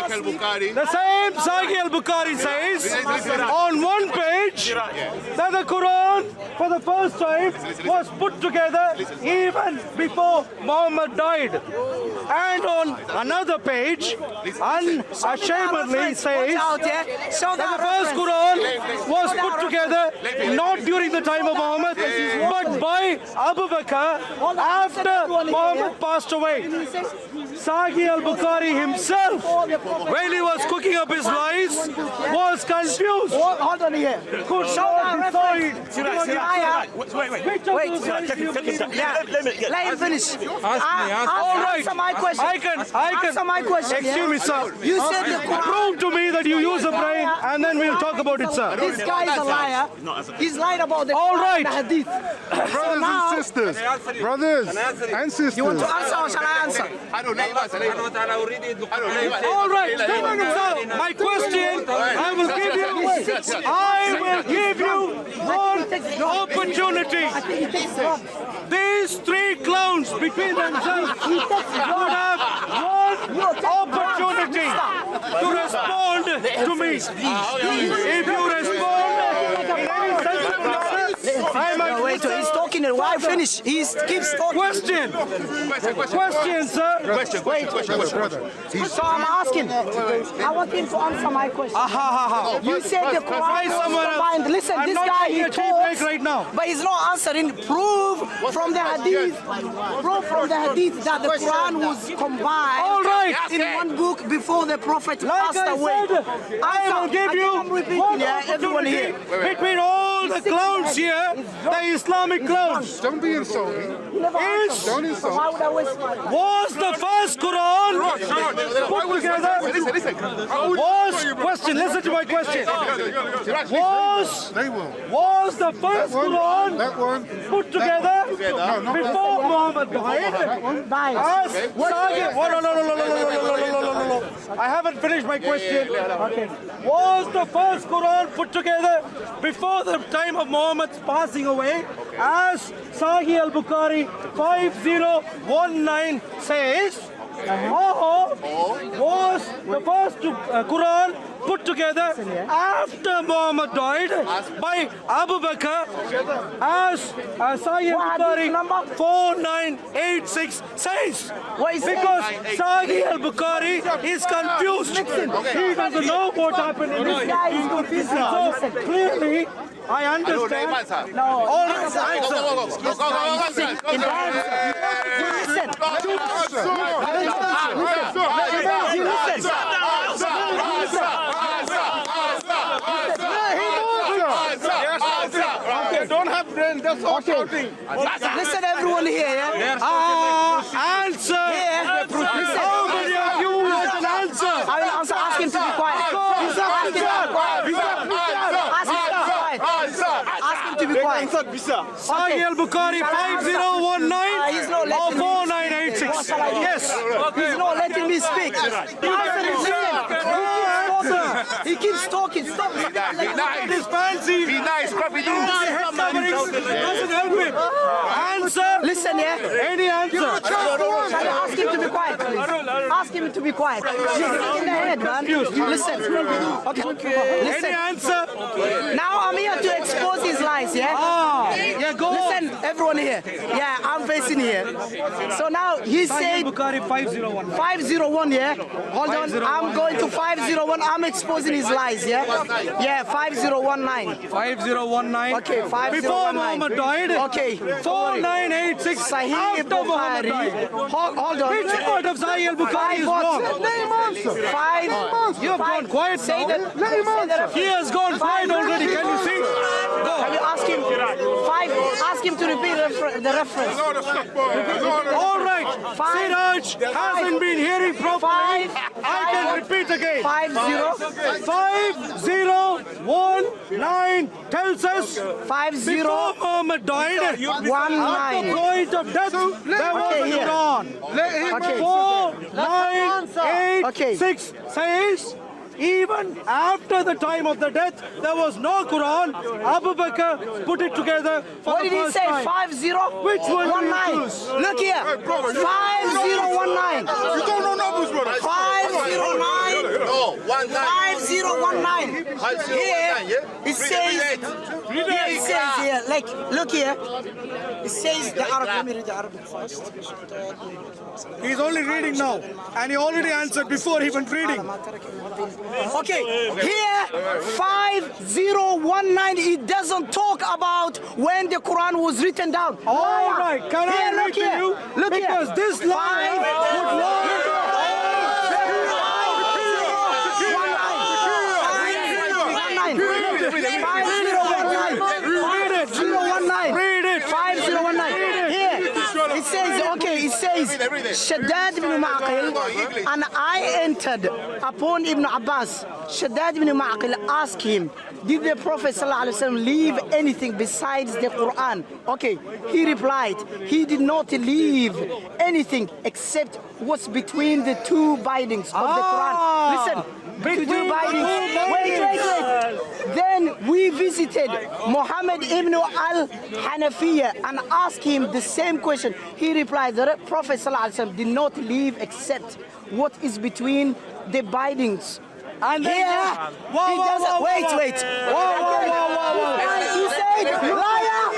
The same Sahih al-Bukhari says on one page that the Quran for the first time was put together even before Muhammad died. And on another page, unashamedly says that the first Quran was put together not during the time of Muhammad, but by Abu Bakr after Muhammad passed away. Sahih al-Bukhari himself, when he was cooking up his lies, was confused. Hold on here. Could not decide. Wait. Let him finish. Answer my question. I can. Answer my question. Excuse me, sir. You said the Quran. Prove to me that you use a brain, and then we'll talk about it, sir. This guy is a liar. He's lied about the All right. hadith. Brothers and sisters. Brothers and sisters. You want to answer or shall I answer? All right. So, my question, I will give you one opportunity. These three clowns between themselves would have one opportunity to respond to me. If you respond, Wait, he's talking and why finish? He keeps talking. Question, sir. So I'm asking. I want him to answer my question. You said the Quran was combined. Listen, this guy he talks right now. but he's not answering. Prove from the hadith. Prove from the hadith that the Quran was combined All right. in one book before the Prophet Like passed I away. said, I will give you one everyone here. between all the clowns here, the Islamic clowns. Don't be insulting. Don't insult. Why would I waste my time? Was the first Quran put together? Question, listen to my question. Was the first Quran put together before Muhammad died? As Sahih, no. I haven't finished my question. Was the first Quran put together before the time of Muhammad's passing away? As Sahih al-Bukhari 5019 says, or was the first Quran put together after Muhammad died by Abu Bakr, as Sahih al-Bukhari 4986 says? Because Sahih al-Bukhari is confused. He doesn't know what happened in this guy. He's confused. So clearly, I understand. No. All right, answer. Don't have brain, that's all shouting. Listen, everyone here. Answer. How many of you want an answer? I will answer. Ask him to be quiet. Ask him to be quiet. Sahih al-Bukhari 5019 He's not or letting me 4986. Yes. He's not letting me speak. He keeps talking. Stop. It is fancy. Be nice, scruffy dude. Doesn't help him. Answer. Listen, yeah. Any answer. Ask him to be quiet, please. Ask him to be quiet. He's in the head, man. Listen. Okay. Any Listen. answer? Now I'm here to expose his lies, yeah? Yeah, go on. Listen, everyone here. Yeah, I'm facing here. So now he said Bukhari 501. 501, yeah? Hold on. I'm going to 501. I'm exposing his lies, yeah? Yeah, 5019. 5019. Okay, 5019. Before Muhammad died. Okay. 4986. Sahih After Muhammad Bukhari. died. Hold on. Which part of Sahih al-Bukhari is wrong? You have gone quiet say now. that. He has gone quiet already. Can you see? Can you ask him? Ask him to repeat the reference. All right. SIraj hasn't been hearing properly. I can repeat again. 5019 tells us before Muhammad died, at the point of death, there was a Quran. 4986 says, even after the time of the death, there was no Quran. Abu Bakr put it together for What the did he first say? time. 5019. Which one do you choose? Look here. 5019. You don't know numbers, brother. 509. 5019. Here it says. Here it says here. Like, look here. It says the Arabic. Let me read the Arabic first. He's only reading now, and he already answered before he went reading. Okay, here 5019. It doesn't talk about when the Quran was written down. All right, can I read to you? Look here. Because this line would lie. It says, okay, it says, Shaddad ibn Ma'aqil, and I entered upon Ibn Abbas. Shaddad ibn Ma'aqil asked him, did the Prophet ﷺ leave anything besides the Quran? Okay, he replied, he did not leave anything except what's between the two bindings of the Quran. Listen, between the bindings. Wait. Then we visited Muhammad ibn al-Hanafiya and asked him the same question. He replied, the Prophet ﷺ did not leave except what is between the bindings. And here, he doesn't. Wait. He said, liar.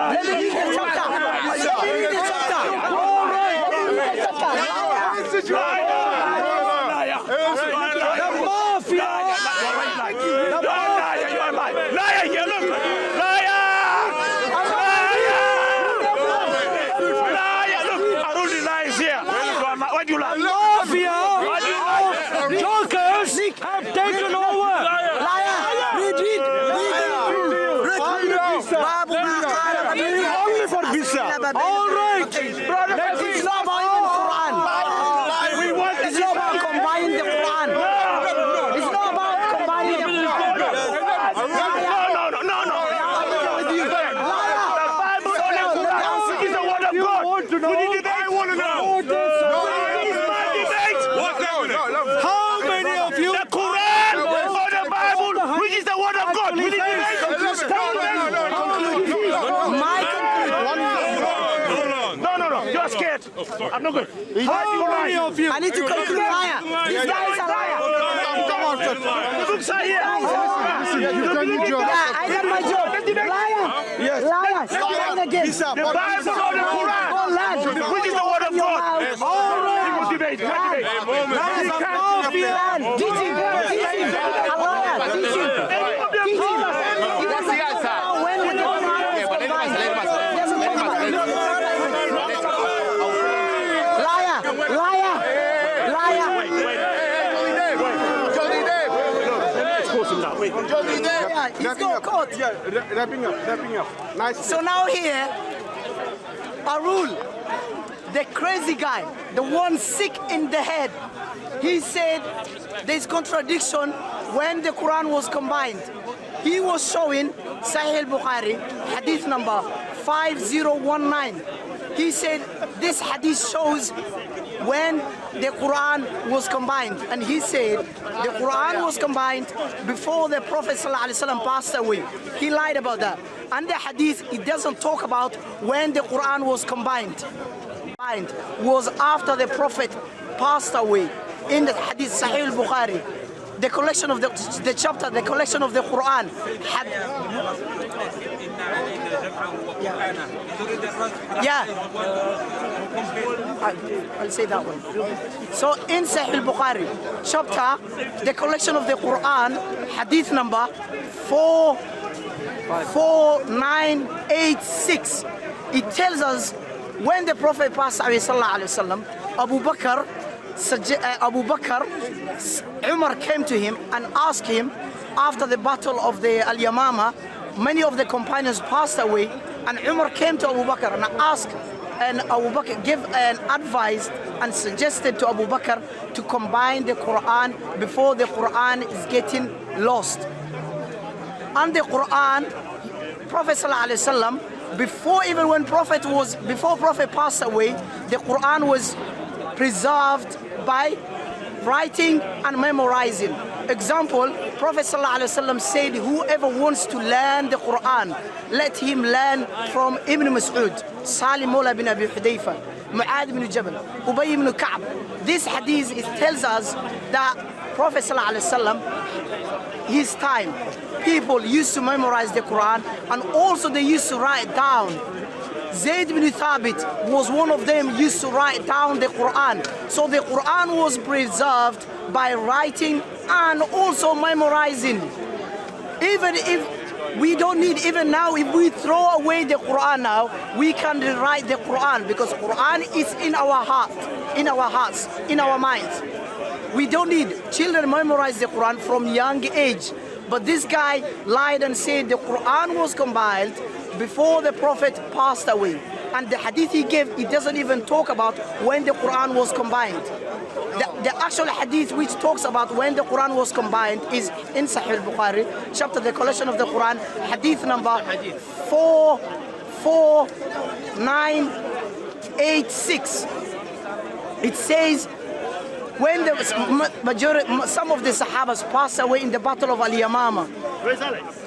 Let me read the chapter. Jokers have taken over. Only for visa. All right. It's not about even Quran. It's not about combining the Quran. It's not about combining the Quran. No. The Bible or the Quran is the word of God. I want to know. What's happening? How many of you? The Quran or the Bible, which is the word of God. You're scared. I'm not good. How many of you? I need to conclude liar. This guy is a liar. The books are here. Yeah, I did my job. Liar. Yes. Liar. Stop lying again. The Bible or the Quran, which is the word of God. All right. You will debate. Teach him. A liar. Teach him. He doesn't talk about when the Quran is combined. He doesn't talk about it. Liar. He's got caught. Wrapping up. Nice. So now here, Arul, the crazy guy, the one sick in the head, he said there's contradiction when the Quran was combined. He was showing Sahih al-Bukhari, hadith number 5019. He said this hadith shows when the Quran was combined, and he said the Quran was combined before the Prophet ﷺ passed away. He lied about that. And the hadith, it doesn't talk about when the Quran was combined. Was after the Prophet passed away. In the hadith Sahih al-Bukhari, the collection of the chapter, the collection of the Quran had. Yeah. I'll say that one. So in Sahih al-Bukhari, chapter, the collection of the Quran, hadith number 4986, it tells us when the Prophet passed away, sallallahu alaihi wasallam, Abu Bakr, Umar came to him and asked him, after the battle of the Al-Yamama, many of the companions passed away, and Umar came to Abu Bakr and asked and Abu Bakr gave an advice and suggested to Abu Bakr to combine the Quran before the Quran is getting lost. And the Quran, Prophet ﷺ, before Prophet passed away, the Quran was preserved by writing and memorizing. Example, Prophet ﷺ said, whoever wants to learn the Quran, let him learn from Ibn Mas'ud, Salim Mawla bin Abi Hudayfa, Mu'adh bin Jabal, Ubay ibn Ka'b. This hadith, it tells us that Prophet ﷺ, his time, people used to memorize the Quran, and also they used to write down. Zayd bin Thabit was one of them, used to write down the Quran. So the Quran was preserved by writing and also memorizing. Even if we don't need, even now, if we throw away the Quran now, we can rewrite the Quran, because Quran is in our heart, in our hearts, in our minds. We don't need children memorize the Quran from young age. But this guy lied and said the Quran was compiled before the Prophet passed away. And the hadith he gave, it doesn't even talk about when the Quran was combined. The actual hadith which talks about when the Quran was combined is in Sahih al-Bukhari, chapter the collection of the Quran, hadith number 44986. It says, when the some of the Sahabas passed away in the battle of Al-Yamama,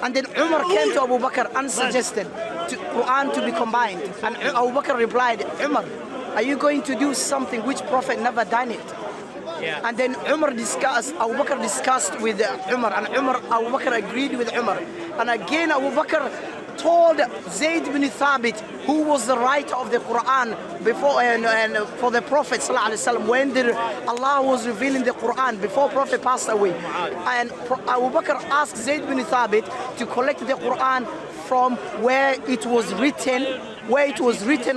and then Umar came to Abu Bakr and suggested the Quran to be combined. And Abu Bakr replied, Umar, are you going to do something which Prophet never done it? Yeah. And then Abu Bakr discussed with Umar, and Abu Bakr agreed with Umar. And again Abu Bakr told Zayd bin Thabit, who was the writer of the Quran before and for the Prophet ﷺ, when Allah was revealing the Quran before Prophet passed away. And Abu Bakr asked Zayd bin Thabit to collect the Quran from where it was written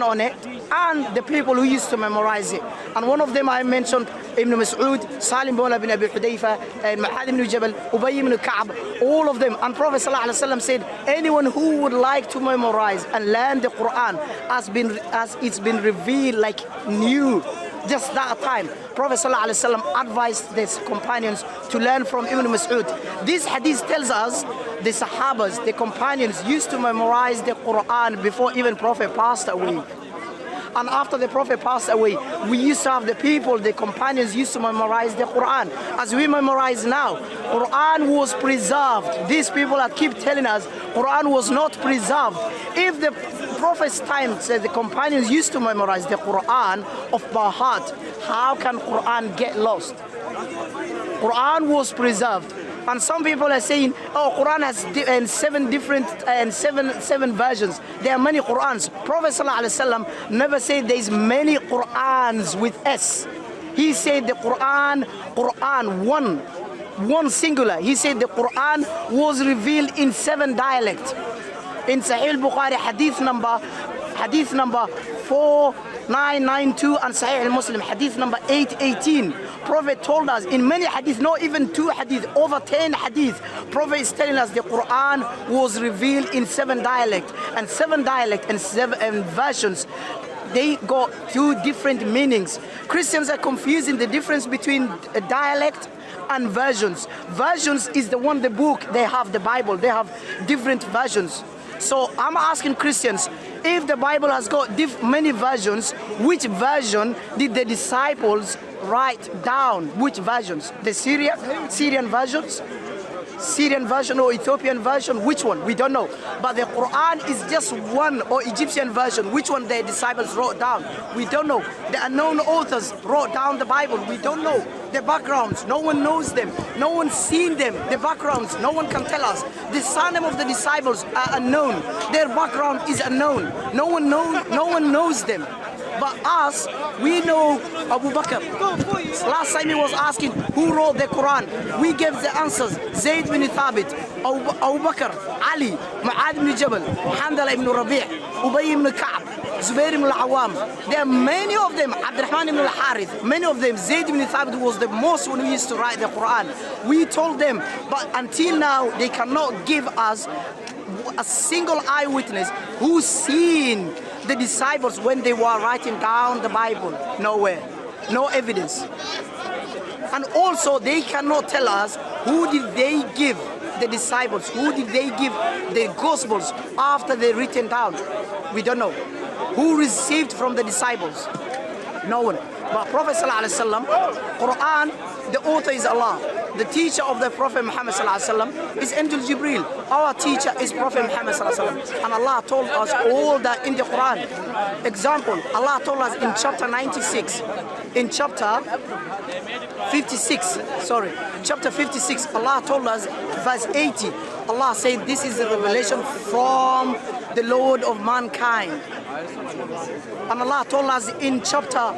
on it, and the people who used to memorize it. And one of them I mentioned, Ibn Mas'ud, Salim Mawla bin Abi Hudayfa, and Mu'adh bin Jabal, Ubay ibn Ka'b, all of them. And Prophet ﷺ said, anyone who would like to memorize and learn the Quran as it's been revealed like new, just that time, Prophet ﷺ advised his companions to learn from Ibn Mas'ud. This hadith tells us the Sahabas, the companions, used to memorize the Quran before even Prophet passed away. And after the Prophet passed away, we used to have the people, the companions used to memorize the Quran. As we memorize now, Quran was preserved. These people that keep telling us Quran was not preserved. If the Prophet's time said the companions used to memorize the Quran by heart, how can Quran get lost? Quran was preserved. And some people are saying, oh, Quran has seven versions. There are many Qurans. Prophet ﷺ never said there's many Qurans with S. He said the Quran, one singular. He said the Quran was revealed in 7 dialects. In Sahih al-Bukhari, hadith number 4992, and Sahih al-Muslim, hadith number 818. Prophet told us in many hadith, not even 2 hadith, over 10 hadith, Prophet is telling us the Quran was revealed in 7 dialects, and 7 dialects and 7 versions, they got 2 different meanings. Christians are confusing the difference between a dialect and versions. Versions is the book they have, the Bible, they have different versions. So I'm asking Christians, if the Bible has got many versions, which version did the disciples write down? Which versions? The Syrian versions? Syrian version or Ethiopian version? Which one? We don't know. But the Quran is just one, or Egyptian version. Which one the disciples wrote down? We don't know. The unknown authors wrote down the Bible. We don't know. The backgrounds, no one knows them. No one's seen them. The backgrounds, no one can tell us. The surname of the disciples are unknown. Their background is unknown. No one knows them. But us, we know Abu Bakr. Last time he was asking who wrote the Quran. We gave the answers. Zayd bin Thabit, Abu Bakr, Ali, Mu'adh bin Jabal, Hamdallah ibn Rabi', Ubay ibn Ka'b, Zubair ibn al-Awwam. There are many of them. Abdurrahman ibn al-Harith, many of them. Zayd bin Thabit was the most one who used to write the Quran. We told them, but until now they cannot give us a single eyewitness who's seen the disciples when they were writing down the Bible? Nowhere. No evidence. And also they cannot tell us who did they give the disciples, who did they give the Gospels after they written down? We don't know. Who received from the disciples? No one. But Prophet ﷺ, Quran, the author is Allah. The teacher of the Prophet Muhammad ﷺ is Angel Jibreel. Our teacher is Prophet Muhammad ﷺ. And Allah told us all that in the Quran. Example, Allah told us in chapter 96, in chapter 56, chapter 56, Allah told us, verse 80, Allah said, this is the revelation from the Lord of mankind. And Allah told us in chapter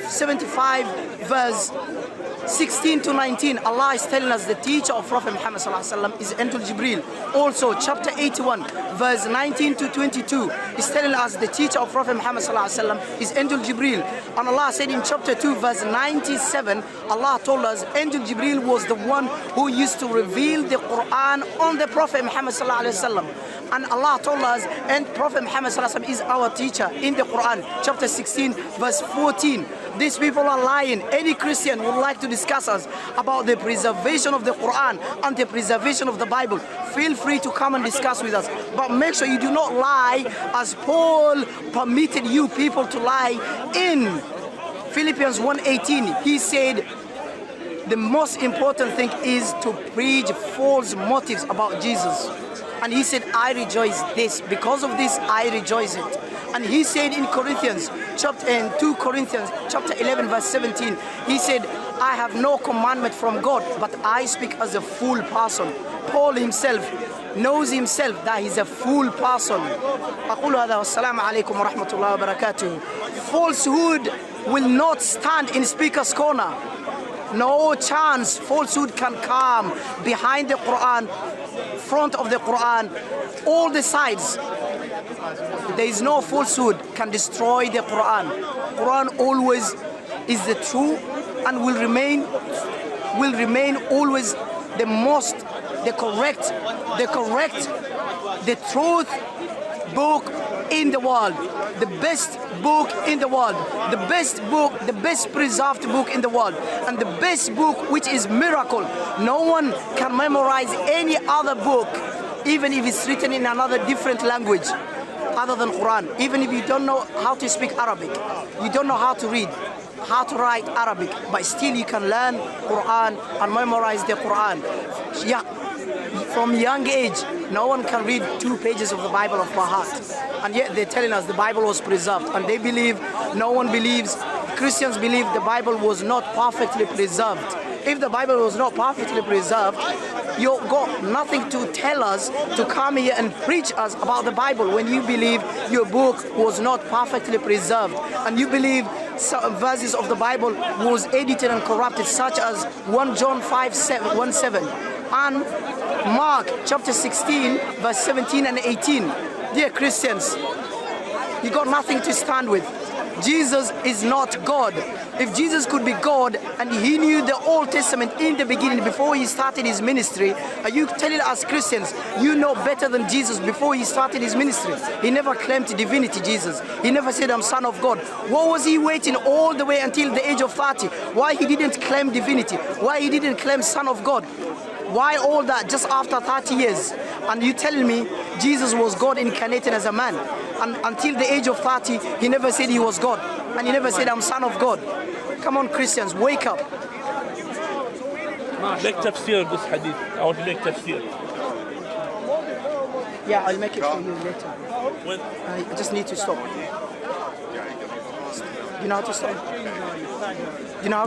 75, verse 16 to 19, Allah is telling us the teacher of Prophet Muhammad ﷺ is Angel Jibreel. Also, chapter 81, verse 19 to 22, is telling us the teacher of Prophet Muhammad ﷺ is Angel Jibreel. And Allah said in chapter 2, verse 97, Allah told us Angel Jibreel was the one who used to reveal the Quran on the Prophet Muhammad ﷺ. And Allah told us, and Prophet Muhammad ﷺ is our teacher in the Quran, chapter 16, verse 14. These people are lying. Any Christian would like to discuss us about the preservation of the Quran and the preservation of the Bible, feel free to come and discuss with us. But make sure you do not lie as Paul permitted you people to lie. In Philippians 1:18, he said, the most important thing is to preach false motives about Jesus. And he said, I rejoice this. Because of this, I rejoice it. And he said in Corinthians, 2 Corinthians, chapter 11, verse 17, he said, I have no commandment from God, but I speak as a fool person. Paul himself knows himself that he's a fool person. أقول هذا والسلام عليكم ورحمة الله وبركاته. Falsehood will not stand in speaker's corner. No chance falsehood can come behind the Quran, front of the Quran, all the sides. There is no falsehood can destroy the Quran. Quran always is the true and will remain always the most, the truth book in the world, the best book in the world, the best book, the best preserved book in the world, and the best book which is miracle. No one can memorize any other book, even if it's written in another different language other than Quran. Even if you don't know how to speak Arabic, you don't know how to read, how to write Arabic, but still you can learn Quran and memorize the Quran. Yeah. From young age, no one can read 2 pages of the Bible of by heart. And yet they're telling us the Bible was preserved. And they believe, no one believes, Christians believe the Bible was not perfectly preserved. If the Bible was not perfectly preserved, you got nothing to tell us to come here and preach us about the Bible when you believe your book was not perfectly preserved. And you believe some verses of the Bible was edited and corrupted, such as 1 John 5:1-7 and Mark chapter 16 verse 17 and 18. Dear Christians, you got nothing to stand with. Jesus is not God. If Jesus could be God and he knew the Old Testament in the beginning before he started his ministry, are you telling us Christians you know better than Jesus before he started his ministry? He never claimed divinity, Jesus. He never said I'm son of God. What was he waiting all the way until the age of 30? Why he didn't claim divinity? Why he didn't claim son of God? Why all that just after 30 years? And you telling me Jesus was God incarnated as a man. And until the age of 30, he never said he was God. And he never said I'm son of God. Come on, Christians, wake up. Make tafsir this hadith. I want to make tafsir. Yeah, I'll make it for you later. When? I just need to stop. You know how to stop? You know how